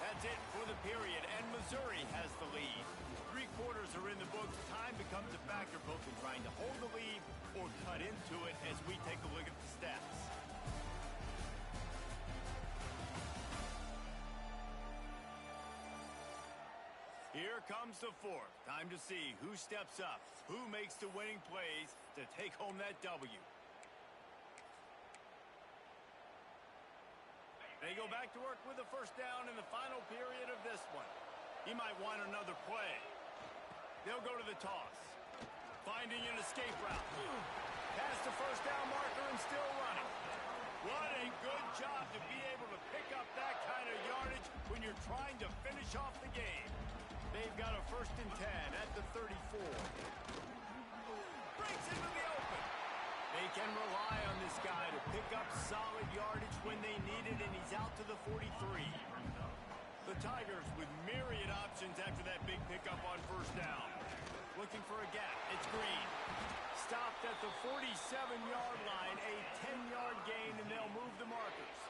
That's it for the period, and Missouri has the lead. 3 quarters are in the books. Time becomes a factor both in trying to hold the lead or cut into it as we take a look at the stats. Here comes the fourth. Time to see who steps up, who makes the winning plays to take home that W. They go back to work with the first down in the final period of this one. He might want another play. They'll go to the toss. Finding an escape route. Past the first down marker and still running. What a good job to be able to pick up that kind of yardage when you're trying to finish off the game. They've got a 1st and 10 at the 34. Breaks into the open. They can rely on this guy to pick up solid yardage when they need it, and he's out to the 43. The Tigers with myriad options after that big pickup on first down. Looking for a gap. It's Green. Stopped at the 47-yard line, a 10-yard gain, and they'll move the markers.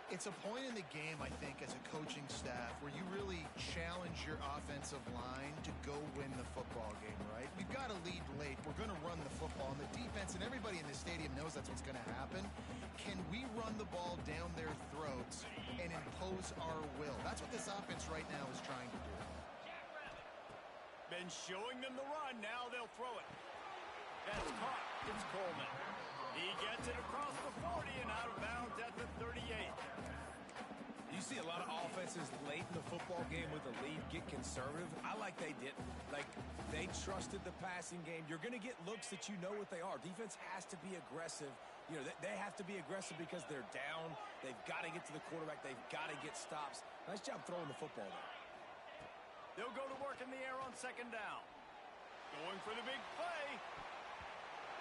It's a point in the game, I think, as a coaching staff where you really challenge your offensive line to go win the football game, right? We've got to lead late. We're going to run the football. And the defense and everybody in the stadium knows that's what's going to happen. Can we run the ball down their throats and impose our will? That's what this offense right now is trying to do. Been showing them the run. Now they'll throw it. That's caught. It's Coleman. He gets it across the 40 and out of bounds at the 38. You see a lot of offenses late in the football game with the lead get conservative. I like they didn't. Like, they trusted the passing game. You're going to get looks that you know what they are. Defense has to be aggressive. You know, they have to be aggressive because they're down. They've got to get to the quarterback. They've got to get stops. Nice job throwing the football there. They'll go to work in the air on second down. Going for the big play.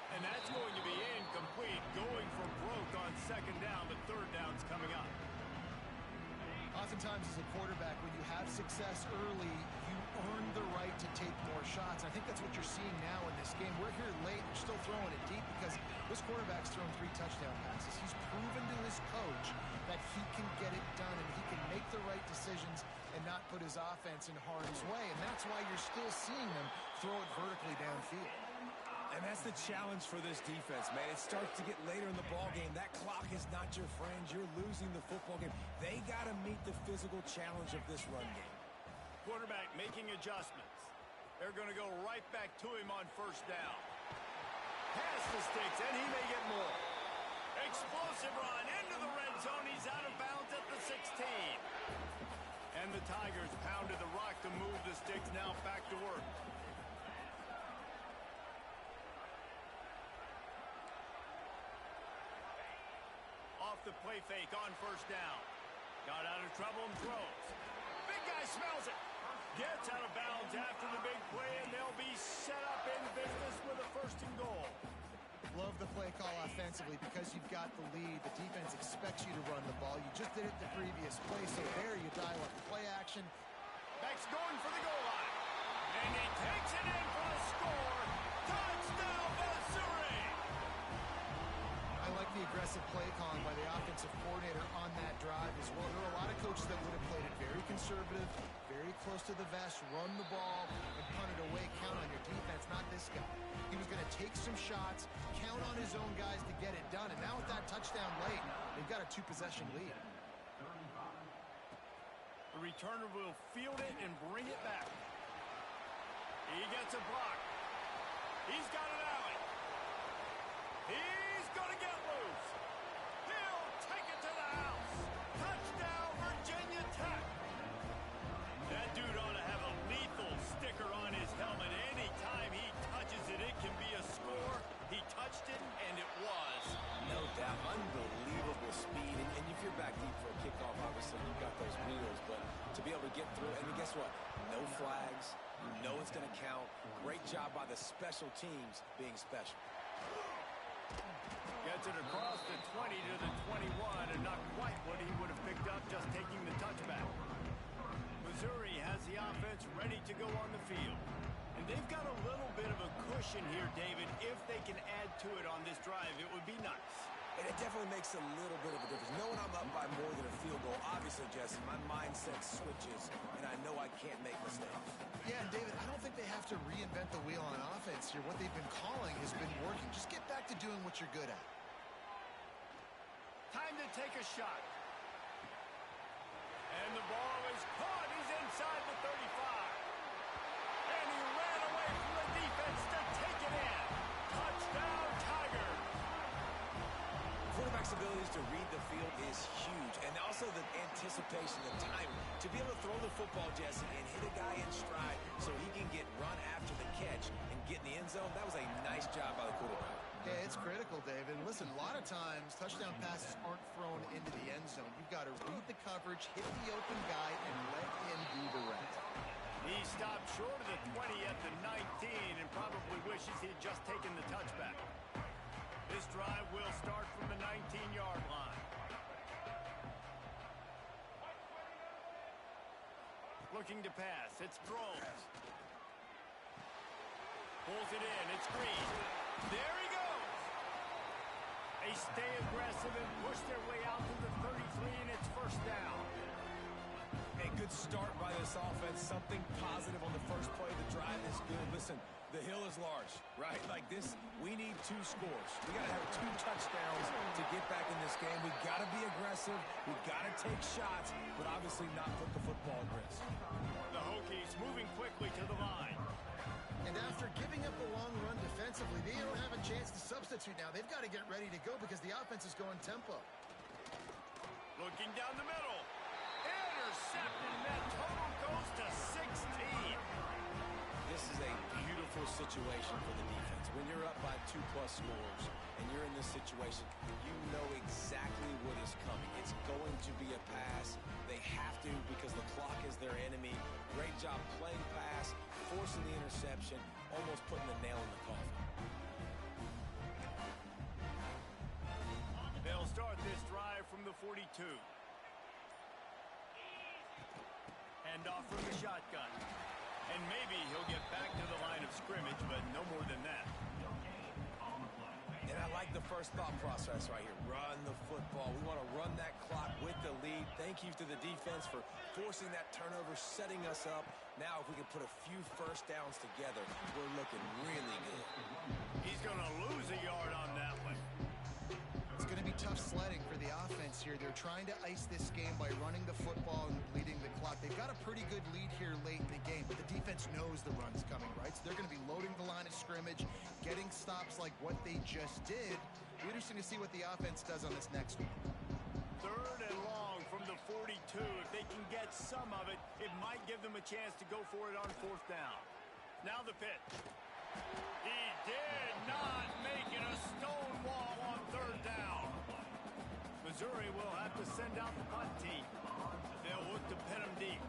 And that's going to be incomplete. Going for broke on second down. The third down's coming up. Oftentimes as a quarterback, when you have success early, you earn the right to take more shots. I think that's what you're seeing now in this game. We're here late. We're still throwing it deep because this quarterback's thrown 3 touchdown passes. He's proven to his coach that he can get it done and he can make the right decisions and not put his offense in harm's way. And that's why you're still seeing them throw it vertically downfield. And that's the challenge for this defense, man. It starts to get later in the ballgame. That clock is not your friend. You're losing the football game. They got to meet the physical challenge of this run game. Quarterback making adjustments. They're going to go right back to him on first down. Pass the sticks, and he may get more. Explosive run into the red zone. He's out of bounds at the 16. And the Tigers pounded the rock to move the sticks. Now back to work. The play fake on first down. Got out of trouble and throws. Big guy smells it. Gets out of bounds after the big play, and they'll be set up in business with a 1st and goal. Love the play call offensively because you've got the lead. The defense expects you to run the ball. You just did it the previous play, so there you dial up the play action. Beck's going for the goal line. And he takes it in for a score. Touchdown, Missouri! I like the aggressive play calling by the offensive coordinator on that drive as well. There are a lot of coaches that would have played it very conservative, very close to the vest, run the ball, and punt it away. Count on your defense, not this guy. He was going to take some shots, count on his own guys to get it done. And now with that touchdown late, they've got a 2-possession lead. The returner will field it and bring it back. He gets a block. He's got an alley. He's going to get loose. He'll take it to the house. Touchdown, Virginia Tech. That dude ought to have a lethal sticker on his helmet. Anytime he touches it, it can be a score. He touched it, and it was. No doubt. Unbelievable speed. And if you're back deep for a kickoff, obviously you've got those wheels. But to be able to get through, and guess what? No flags. You know it's going to count. Great job by the special teams being special. Gets it across the 20 to the 21, and not quite what he would have picked up just taking the touchback. Missouri has the offense ready to go on the field. And they've got a little bit of a cushion here, David. If they can add to it on this drive, it would be nice. And it definitely makes a little bit of a difference. Knowing I'm up by more than a field goal, obviously, Jesse, my mindset switches, and I know I can't make mistakes. Yeah, and David, I don't think they have to reinvent the wheel on offense here. What they've been calling has been working. Just get back to doing what you're good at. Time to take a shot. And the ball is caught. He's inside the 35. And he ran away from the defense to take it in. Touchdown, Tiger. Quarterback's abilities to read the field is huge. And also the anticipation, the time to be able to throw the football, Jesse, and hit a guy in stride so he can get run after the catch and get in the end zone. That was a nice job by the quarterback. Yeah, it's critical, David. Listen, a lot of times touchdown passes aren't thrown into the end zone. You've got to read the coverage, hit the open guy, and let him do the rest. He stopped short of the 20 at the 19 and probably wishes he'd just taken the touchback. This drive will start from the 19-yard line. Looking to pass. It's throws. Pulls it in. It's Green. There he goes. They stay aggressive and push their way out to the 33, and it's first down. A good start by this offense. Something positive on the first play of the drive is good. Listen, the hill is large, right? Like this, we need 2 scores. We got to have 2 touchdowns to get back in this game. We got to be aggressive. We got to take shots, but obviously not put the football at risk. The Hokies moving quickly to the line. And after giving up a long run defensively, they don't have a chance to substitute now. They've got to get ready to go because the offense is going tempo. Looking down the middle. Intercepted. That total goes to 16. This is a beautiful situation for the defense. When you're up by 2+ scores and you're in this situation, you know exactly what is coming. It's going to be a pass. They have to because the clock is their enemy. Great job playing pass, forcing the interception, almost putting the nail in the coffin. They'll start this drive from the 42. Hand off from the shotgun. And maybe he'll get back to the line of scrimmage, but no more than that. And I like the first thought process right here. Run the football. We want to run that clock with the lead. Thank you to the defense for forcing that turnover, setting us up. Now, if we can put a few first downs together, we're looking really good. He's going to lose a yard on that one. It's going to be tough sledding for the offense here. They're trying to ice this game by running the football and bleeding the clock. They've got a pretty good lead here late in the game, but the defense knows the run's coming, right? So they're going to be loading the line of scrimmage, getting stops like what they just did. It'll be interesting to see what the offense does on this next one. 3rd and long from the 42. If they can get some of it, it might give them a chance to go for it on 4th down. Now the pitch. He did not make it a stone wall on 3rd down. Missouri will have to send out the punt team. They'll look to pin them deep.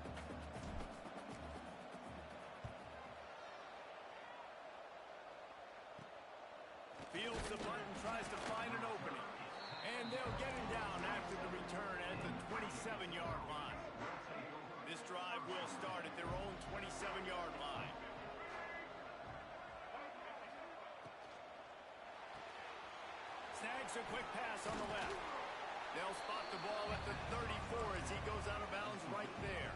Fields the punt and tries to find an opening. And they'll get him down after the return at the 27-yard line. This drive will start at their own 27-yard line. Snags a quick pass on the left. They'll spot the ball at the 34 as he goes out of bounds right there.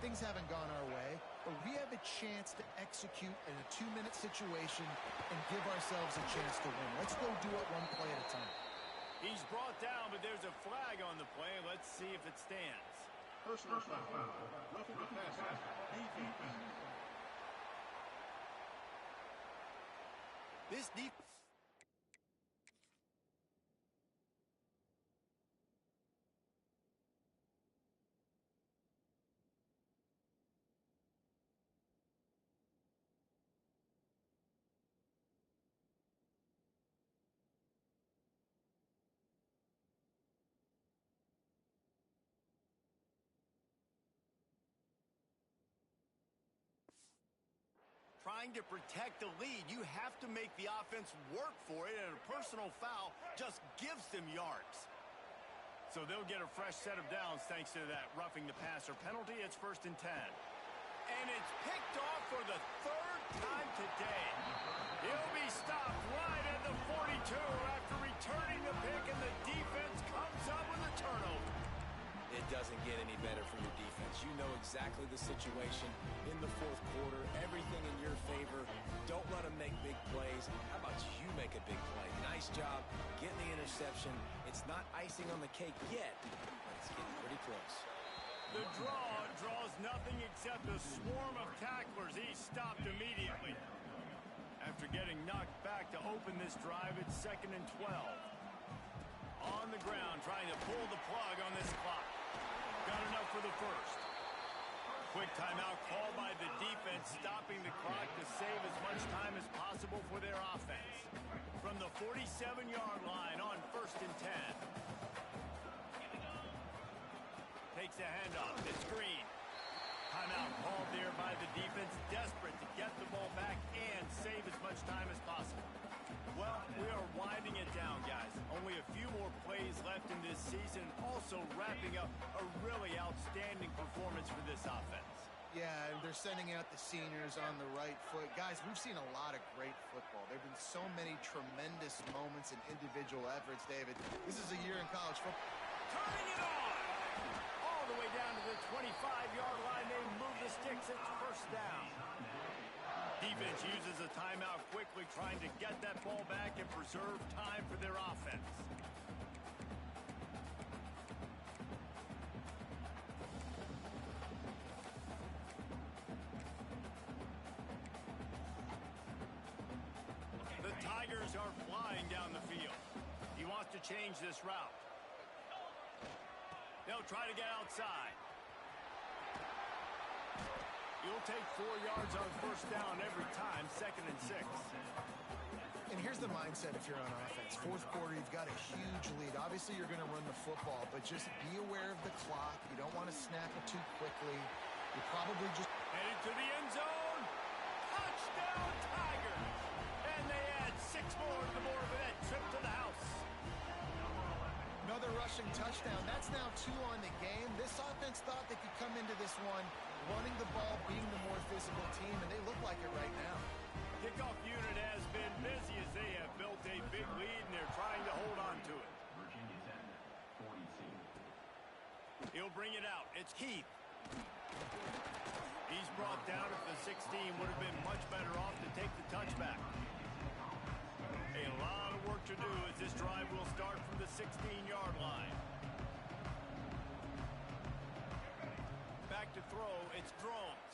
things haven't gone our way, but we have a chance to execute in a 2-minute situation and give ourselves a chance to win. Let's go do it one play at a time. He's brought down, but there's a flag on the play. Let's see if it stands. Personal foul. Roughing the passer. Defense. This defense. Trying to protect the lead, you have to make the offense work for it, and a personal foul just gives them yards. So they'll get a fresh set of downs thanks to that roughing the passer penalty. It's 1st and 10. And it's picked off for the 3rd time today. He'll be stopped right at the 42 after returning the pick, and the defense comes up with a turnover. It doesn't get any better for your defense. You know exactly the situation in the 4th quarter. Everything in your favor. Don't let them make big plays. How about you make a big play? Nice job getting the interception. It's not icing on the cake yet, but it's getting pretty close. The draws nothing except a swarm of tacklers. He's stopped immediately. After getting knocked back to open this drive, it's 2nd and 12. On the ground, trying to pull the plug on this clock. Got enough for the 1st. Quick timeout called by the defense, stopping the clock to save as much time as possible for their offense. From the 47-yard line on 1st and 10. Takes a handoff. It's Green. Timeout called there by the defense, desperate to get the ball back and save as much time as possible. Well, we are winding it down, guys. Only a few more plays left in this season. Also wrapping up a really outstanding performance for this offense. Yeah, and they're sending out the seniors on the right foot. Guys, we've seen a lot of great football. There have been so many tremendous moments and individual efforts, David. This is a year in college football. Turning it on! All the way down to the 25-yard line. They move the sticks. It's 1st down. Defense uses a timeout quickly, trying to get that ball back and preserve time for their offense. The Tigers are flying down the field. He wants to change this route. They'll try to get outside. You'll take 4 yards on 1st down every time, 2nd and 6. And here's the mindset if you're on offense. 4th quarter, you've got a huge lead. Obviously, you're going to run the football, but just be aware of the clock. You don't want to snap it too quickly. You probably just... Headed to the end zone. Touchdown, Tigers! And they add 6 more to the board with that trip to the house. Another rushing touchdown. That's now 2 on the game. This offense thought they could come into this one running the ball, being the more physical team, and they look like it right now. Kickoff unit has been busy as they have built a big lead, and they're trying to hold on to it. He'll bring it out. It's Keith. He's brought down at the 16. Would have been much better off to take the touchback. A lot of work to do as this drive will start from the 16-yard line. Back to throw, it's Drones.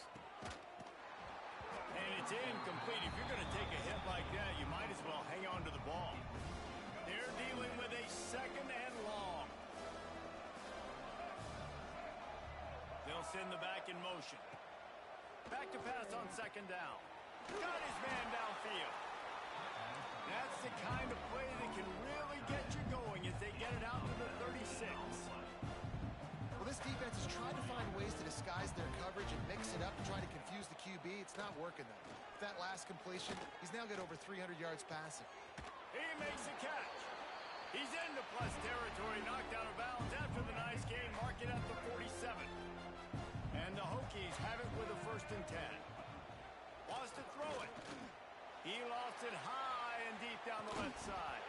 And it's incomplete. If you're going to take a hit like that, you might as well hang on to the ball. They're dealing with a 2nd and long. They'll send the back in motion. Back to pass on 2nd down. Got his man downfield. That's the kind of play that can really get you going as they get it out to the 36. Well, this defense has tried to find ways to disguise their coverage and mix it up to try to confuse the QB. It's not working, though. With that last completion, he's now got over 300 yards passing. He makes a catch. He's into plus territory, knocked out of bounds after the nice game. Mark it at the 47. And the Hokies have it with a 1st and 10. Wants to throw it. He lost it high and deep down the left side.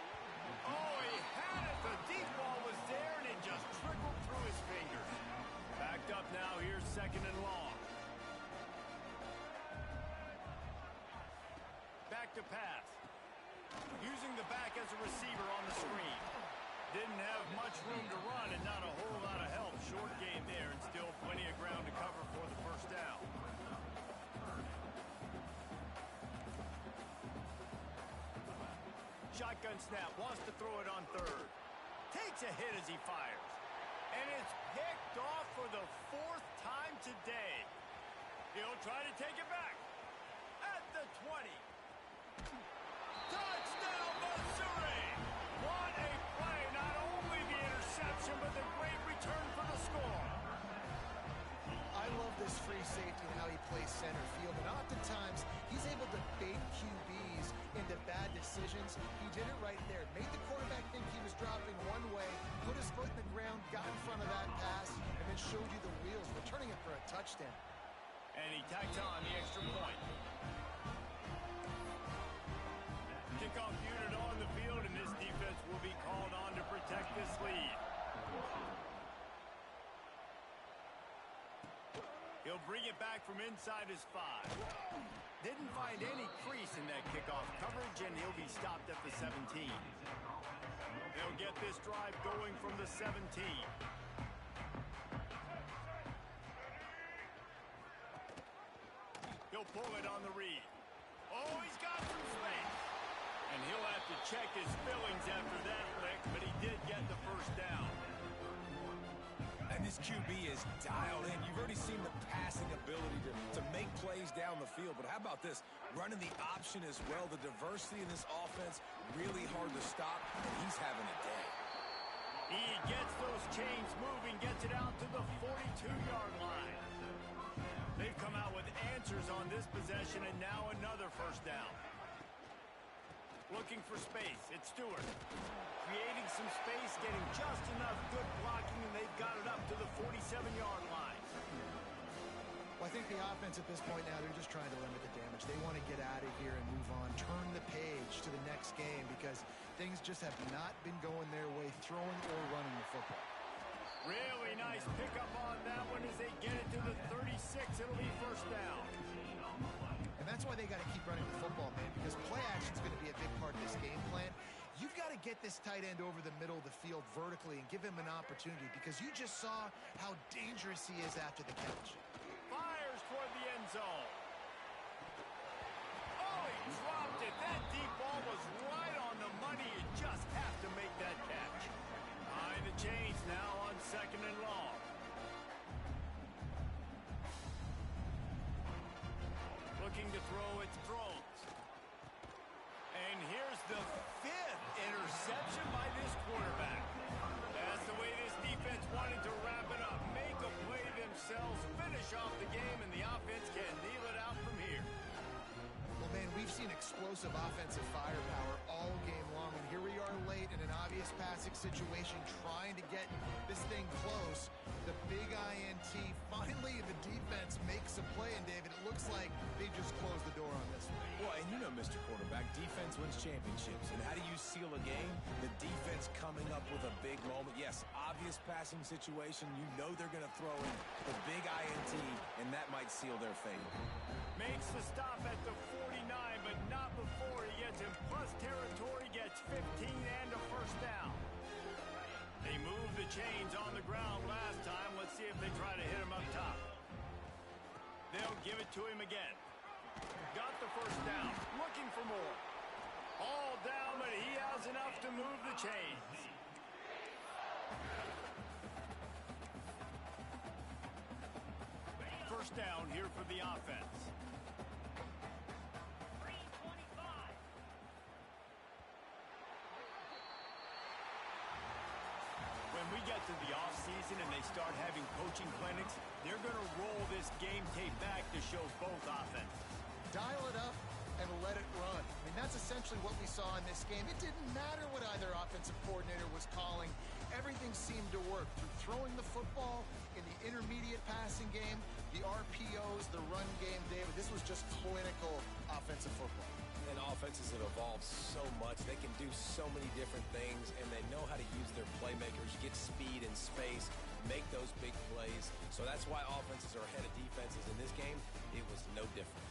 Oh, he had it. The deep ball was there, and it just trickled through his fingers. Backed up now, here's 2nd and long. Back to pass. Using the back as a receiver on the screen. Didn't have much room to run and not a whole lot of help. Short game there and still plenty of ground to cover for the first down. Shotgun snap, wants to throw it on 3rd. Takes a hit as he fires. And it's picked off for the 4th time today. He'll try to take it back. At the 20. Touchdown, Missouri! What a play. Not only the interception, but the great return for the score. I love this free safety and how he plays center field. And oftentimes, he's able to bait QBs into bad decisions. He did it right there. Made the quarterback think he was dropping one way, put his foot in the ground, got in front of that pass, and then showed you the wheels, returning it for a touchdown. And he tacks on the extra point. Kickoff unit on the field, and this defense will be called on to protect this lead. He'll bring it back from inside his 5. Didn't find any crease in that kickoff coverage, and he'll be stopped at the 17. They'll get this drive going from the 17. He'll pull it on the read. Oh, he's got some space. And he'll have to check his fillings after that lick, but he did get the first down. And this QB is dialed in. You've already seen the passing ability to make plays down the field. But how about this? Running the option as well. The diversity in this offense, really hard to stop, and he's having a day. He gets those chains moving, gets it out to the 42-yard line. They've come out with answers on this possession, and now another first down. Looking for space. It's Stewart. Creating some space, getting just enough good blocking, and they've got it up to the 47-yard line. Well, I think the offense at this point now, they're just trying to limit the damage. They want to get out of here and move on, turn the page to the next game because things just have not been going their way, throwing or running the football. Really nice pickup on that one as they get it to the 36. It'll be first down. And that's why they got to keep running the football, man, because play action is going to be a big part of this game plan. You've got to get this tight end over the middle of the field vertically and give him an opportunity because you just saw how dangerous he is after the catch. Fires toward the end zone. Oh, he dropped it. That deep ball was right on the money. You just have to make that catch. Behind the chains now on 2nd and long. Looking to throw, it's throws. And here's the 5th interception by this quarterback. That's the way this defense wanted to wrap it up. Make a play themselves, finish off the game, and the offense can kneel it out from here. Well, man, we've seen explosive offensive firepower all game long, and here we are late in an obvious passing situation trying to get this thing close. The big INT, finally the defense makes a play, and David, it looks like they just closed the door on this one. Well, and you know, Mr. Quarterback, defense wins championships. And how do you seal a game? The defense coming up with a big moment. Yes, obvious passing situation. You know they're going to throw in the big INT, and that might seal their fate. Makes the stop at the 49, but not before he gets in plus territory, gets 15 and a first down. They moved the chains on the ground last time. Let's see if they try to hit him up top. They'll give it to him again. Got the first down. Looking for more. All down, but he has enough to move the chains. First down here for the offense. When we get to the offseason and they start having coaching clinics, they're going to roll this game tape back to show both offenses. Dial it up and let it run. I mean, that's essentially what we saw in this game. It didn't matter what either offensive coordinator was calling. Everything seemed to work through throwing the football in the intermediate passing game, the RPOs, the run game, David. This was just clinical offensive football. And offenses have evolved so much. They can do so many different things, and they know how to use their playmakers, get speed and space, make those big plays. So that's why offenses are ahead of defenses in this game. It was no different.